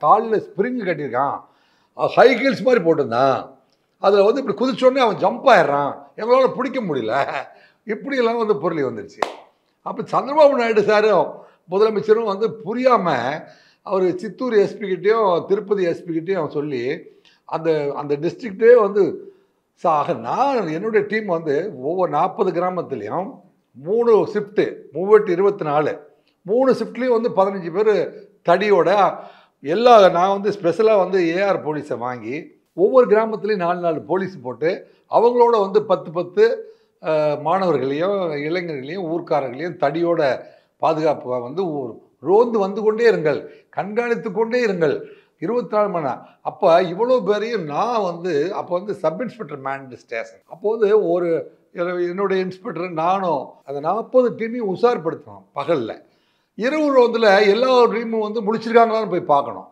காலில் spring கட்டியிருக்கான், high heels மாதிரி போட்டிருந்தான், அதில் வந்து இப்படி குதிச்சோடனே அவன் ஜம்ப் ஆயிடுறான், எங்களால் பிடிக்க முடியல, இப்படியெல்லாம் வந்து பொருளி வந்துடுச்சு. அப்போ சந்திரபாபு நாயுடு சாரும் முதலமைச்சரும் வந்து புரியாமல் அவர் சித்தூர் எஸ்பிக்கிட்டேயும் திருப்பதி எஸ்பிக்கிட்டேயும் சொல்லி அந்த அந்த டிஸ்ட்ரிக்டே வந்து நான் என்னுடைய டீம் வந்து ஒவ்வொரு 40 கிராமத்துலேயும் 3 ஷிஃப்ட்டு 3/24 3 ஷிஃப்ட்லேயும் வந்து 15 பேர் தடியோட நான் வந்து ஸ்பெஷலாக வந்து ஏஆர் போலீஸை வாங்கி ஒவ்வொரு கிராமத்துலேயும் 4 போலீஸ் போட்டு அவங்களோட வந்து 10 மாணவர்களையும் இளைஞர்களையும் ஊர்க்காரர்களையும் தடியோட பாதுகாப்பு வந்து ரோந்து வந்து கொண்டே இருங்கள், கண்காணித்து கொண்டே இருங்கள் 24 மணி நேரம். அப்போ இவ்வளோ பேரையும் நான் வந்து அப்போ வந்து சப் இன்ஸ்பெக்டர் மேன்டு ஸ்டேஷன். அப்போது என்னுடைய இன்ஸ்பெக்டர் நானும் அந்த 40 டீமையும் உஷார்படுத்தணும். பகலில் இரவு ரோந்தில் எல்லா டீமும் வந்து முடிச்சிருக்காங்களான்னு போய் பார்க்கணும்.